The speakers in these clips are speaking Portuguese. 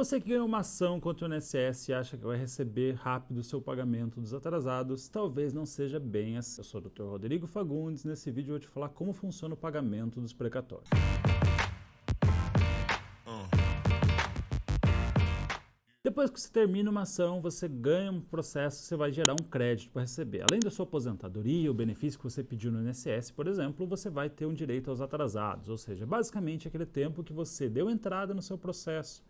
Você que ganhou uma ação contra o INSS e acha que vai receber rápido o seu pagamento dos atrasados, talvez não seja bem assim. Eu sou o Dr. Rodrigo Fagundes, nesse vídeo eu vou te falar como funciona o pagamento dos precatórios. Depois que você termina uma ação, você ganha um processo, você vai gerar um crédito para receber. Além da sua aposentadoria, o benefício que você pediu no INSS, por exemplo, você vai ter um direito aos atrasados, ou seja, basicamente aquele tempo que você deu entrada no seu processo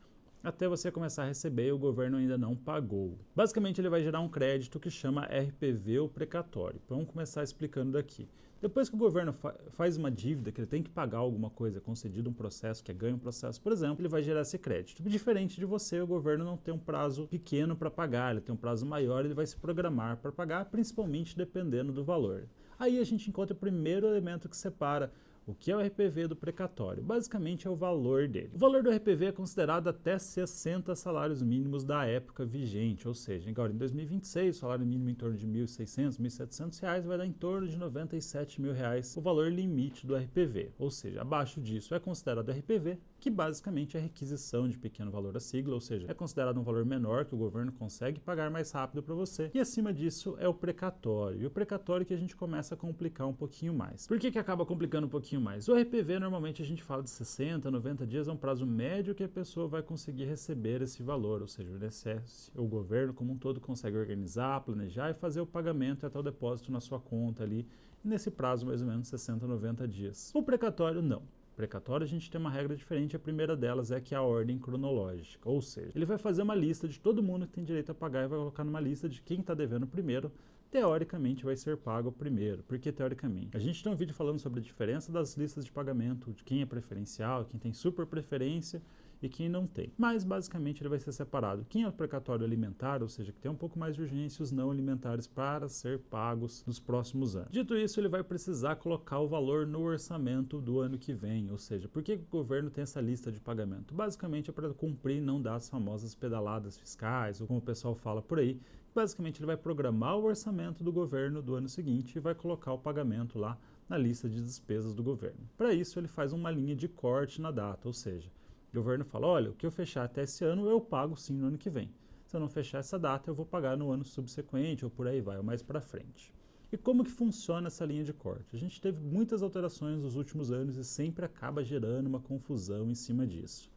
até você começar a receber e o governo ainda não pagou. Basicamente ele vai gerar um crédito que chama RPV ou precatório. Vamos começar explicando daqui. Depois que o governo faz uma dívida, que ele tem que pagar alguma coisa, concedido um processo, que é ganho um processo, por exemplo, ele vai gerar esse crédito. Diferente de você, o governo não tem um prazo pequeno para pagar, ele tem um prazo maior, ele vai se programar para pagar, principalmente dependendo do valor. Aí a gente encontra o primeiro elemento que separa o que é o RPV do precatório. Basicamente é o valor dele. O valor do RPV é considerado até 60 salários mínimos da época vigente, ou seja, agora em 2026, o salário mínimo em torno de R$ 1.600, R$ 1.700 vai dar em torno de R$ 97.000 o valor limite do RPV, ou seja, abaixo disso é considerado RPV, que basicamente é requisição de pequeno valor a sigla, ou seja, é considerado um valor menor que o governo consegue pagar mais rápido para você, e acima disso é o precatório, e o precatório que a gente começa a complicar um pouquinho mais. Por que acaba complicando um pouquinho mais? O RPV normalmente a gente fala de 60, 90 dias, é um prazo médio que a pessoa vai conseguir receber esse valor, ou seja, o INSS, o governo como um todo consegue organizar, planejar e fazer o pagamento até o depósito na sua conta ali, nesse prazo mais ou menos 60, 90 dias. O precatório não. Precatório a gente tem uma regra diferente, a primeira delas é que é a ordem cronológica, ou seja, ele vai fazer uma lista de todo mundo que tem direito a pagar e vai colocar numa lista de quem está devendo primeiro, teoricamente vai ser pago primeiro. Por que teoricamente? A gente tem um vídeo falando sobre a diferença das listas de pagamento, de quem é preferencial, quem tem super preferência e quem não tem. Mas basicamente ele vai ser separado. Quem é o precatório alimentar, ou seja, que tem um pouco mais de urgência, os não alimentares para ser pagos nos próximos anos. Dito isso, ele vai precisar colocar o valor no orçamento do ano que vem, ou seja, por que o governo tem essa lista de pagamento? Basicamente é para cumprir e não dar as famosas pedaladas fiscais, ou como o pessoal fala por aí. Basicamente ele vai programar o orçamento do governo do ano seguinte e vai colocar o pagamento lá na lista de despesas do governo. Para isso ele faz uma linha de corte na data, ou seja, o governo fala, olha, o que eu fechar até esse ano eu pago sim no ano que vem. Se eu não fechar essa data eu vou pagar no ano subsequente ou por aí vai, ou mais para frente. E como que funciona essa linha de corte? A gente teve muitas alterações nos últimos anos e sempre acaba gerando uma confusão em cima disso.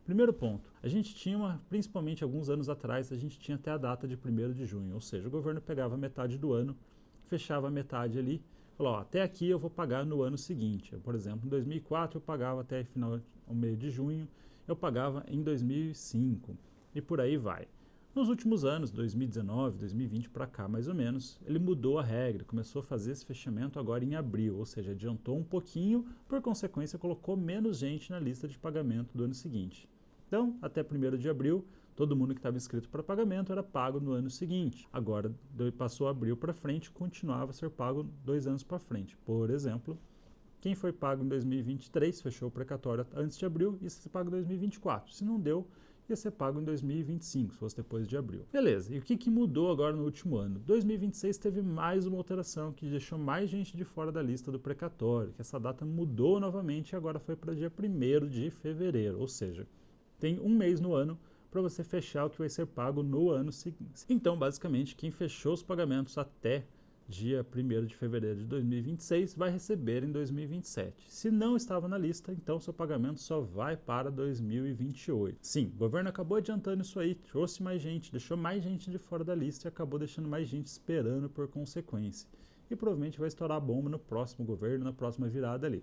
Primeiro ponto, a gente tinha, principalmente alguns anos atrás, a gente tinha até a data de 1º de junho, ou seja, o governo pegava metade do ano, fechava a metade ali, falou, ó, até aqui eu vou pagar no ano seguinte. Por exemplo, em 2004 eu pagava até o meio de junho, eu pagava em 2005 e por aí vai. Nos últimos anos, 2019, 2020 para cá mais ou menos, ele mudou a regra, começou a fazer esse fechamento agora em abril, ou seja, adiantou um pouquinho, por consequência colocou menos gente na lista de pagamento do ano seguinte. Então, até 1º de abril, todo mundo que estava inscrito para pagamento era pago no ano seguinte. Agora, passou abril para frente, continuava a ser pago 2 anos para frente. Por exemplo, quem foi pago em 2023 fechou o precatório antes de abril e ia ser pago em 2024. Se não deu, ia ser pago em 2025, se fosse depois de abril. Beleza, e o que mudou agora no último ano? 2026 teve mais uma alteração que deixou mais gente de fora da lista do precatório, que essa data mudou novamente e agora foi para dia 1º de fevereiro, ou seja, tem um mês no ano para você fechar o que vai ser pago no ano seguinte. Então, basicamente, quem fechou os pagamentos até dia 1º de fevereiro de 2026 vai receber em 2027. Se não estava na lista, então seu pagamento só vai para 2028. Sim, o governo acabou adiantando isso aí, trouxe mais gente, deixou mais gente de fora da lista e acabou deixando mais gente esperando por consequência. E provavelmente vai estourar a bomba no próximo governo, na próxima virada ali.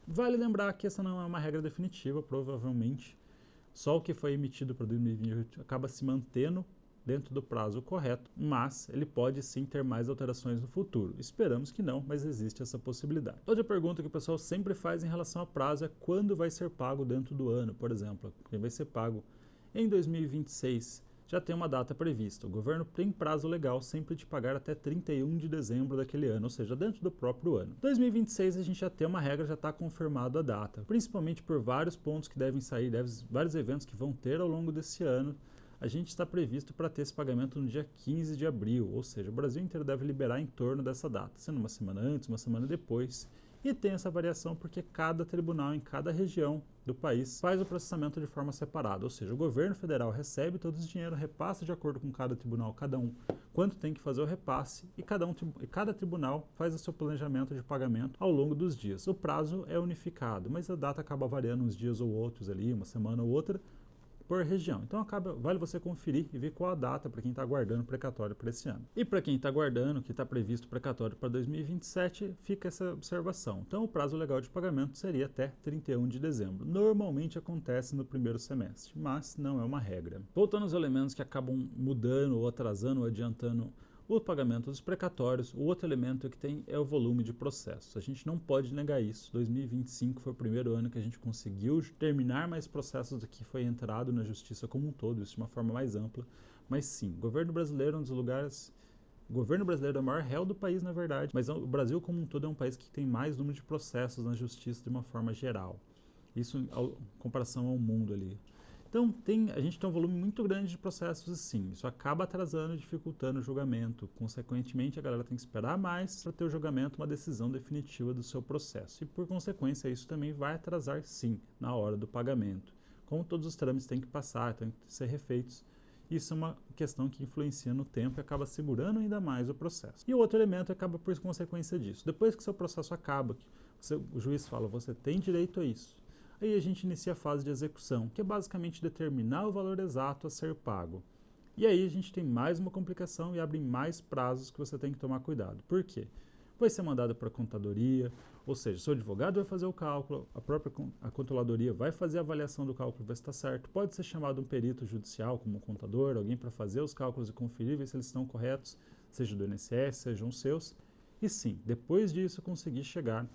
Vale lembrar que essa não é uma regra definitiva, provavelmente. Só o que foi emitido para 2028 acaba se mantendo dentro do prazo correto, mas ele pode sim ter mais alterações no futuro. Esperamos que não, mas existe essa possibilidade. Outra pergunta que o pessoal sempre faz em relação a prazo é quando vai ser pago dentro do ano. Por exemplo, quem vai ser pago em 2026 já tem uma data prevista. O governo tem prazo legal sempre de pagar até 31 de dezembro daquele ano, ou seja, dentro do próprio ano. 2026 a gente já tem uma regra, já está confirmado a data, principalmente por vários pontos que devem sair, vários eventos que vão ter ao longo desse ano. A gente está previsto para ter esse pagamento no dia 15 de abril, ou seja, o Brasil inteiro deve liberar em torno dessa data, sendo uma semana antes, uma semana depois. E tem essa variação porque cada tribunal em cada região do país faz o processamento de forma separada, ou seja, o governo federal recebe todo esse dinheiro, repassa de acordo com cada tribunal, cada um quanto tem que fazer o repasse e cada tribunal faz o seu planejamento de pagamento ao longo dos dias. O prazo é unificado, mas a data acaba variando uns dias ou outros ali, uma semana ou outra, por região. Então vale você conferir e ver qual a data para quem está aguardando o precatório para esse ano. E para quem está aguardando, que está previsto o precatório para 2027, fica essa observação. Então o prazo legal de pagamento seria até 31 de dezembro. Normalmente acontece no primeiro semestre, mas não é uma regra. Voltando aos elementos que acabam mudando ou atrasando ou adiantando o pagamento dos precatórios, o outro elemento que tem é o volume de processos. A gente não pode negar isso. 2025 foi o primeiro ano que a gente conseguiu terminar mais processos do que foi entrado na justiça como um todo, isso de uma forma mais ampla. Mas sim, o governo brasileiro é um dos lugares... O governo brasileiro é o maior réu do país, na verdade, mas o Brasil como um todo é um país que tem mais número de processos na justiça de uma forma geral. Isso em comparação ao mundo ali. Então, a gente tem um volume muito grande de processos e sim, isso acaba atrasando e dificultando o julgamento. Consequentemente, a galera tem que esperar mais para ter o julgamento, uma decisão definitiva do seu processo. E, por consequência, isso também vai atrasar, sim, na hora do pagamento. Como todos os trâmites têm que passar, têm que ser refeitos, isso é uma questão que influencia no tempo e acaba segurando ainda mais o processo. E o outro elemento acaba por consequência disso. Depois que seu processo acaba, o juiz fala, você tem direito a isso. Aí a gente inicia a fase de execução, que é basicamente determinar o valor exato a ser pago. E aí a gente tem mais uma complicação e abre mais prazos que você tem que tomar cuidado. Por quê? Vai ser mandado para a contadoria, ou seja, seu advogado vai fazer o cálculo, a controladoria vai fazer a avaliação do cálculo, ver se está certo. Pode ser chamado um perito judicial, como um contador, alguém para fazer os cálculos e conferir, ver se eles estão corretos, seja do INSS, sejam os seus. E sim, depois disso conseguir chegar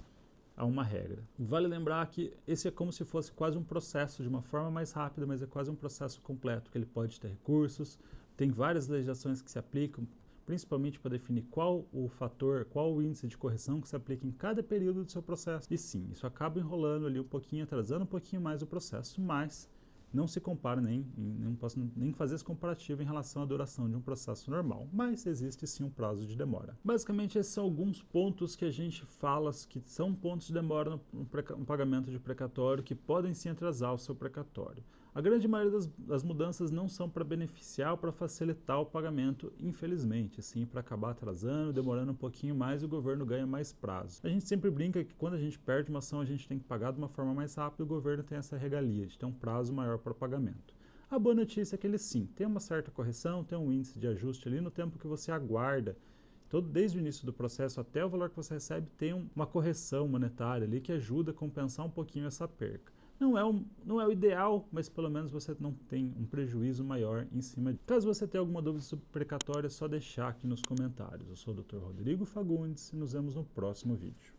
a uma regra. Vale lembrar que esse é como se fosse quase um processo de uma forma mais rápida, mas é quase um processo completo, que ele pode ter recursos, tem várias legislações que se aplicam, principalmente para definir qual o fator, qual o índice de correção que se aplica em cada período do seu processo. E sim, isso acaba enrolando ali um pouquinho, atrasando um pouquinho mais o processo, mas não se compara não posso nem fazer esse comparativo em relação à duração de um processo normal, mas existe sim um prazo de demora. Basicamente, esses são alguns pontos que a gente fala que são pontos de demora no pagamento de precatório que podem sim atrasar o seu precatório. A grande maioria das mudanças não são para beneficiar ou para facilitar o pagamento, infelizmente, sim para acabar atrasando, demorando um pouquinho mais e o governo ganha mais prazo. A gente sempre brinca que quando a gente perde uma ação, a gente tem que pagar de uma forma mais rápida, o governo tem essa regalia de ter um prazo maior para o pagamento. A boa notícia é que ele sim, tem uma certa correção, tem um índice de ajuste ali no tempo que você aguarda. Desde o início do processo até o valor que você recebe tem uma correção monetária ali que ajuda a compensar um pouquinho essa perca. Não é o ideal, mas pelo menos você não tem um prejuízo maior em cima disso. Caso você tenha alguma dúvida sobre precatório, é só deixar aqui nos comentários. Eu sou o Dr. Rodrigo Fagundes e nos vemos no próximo vídeo.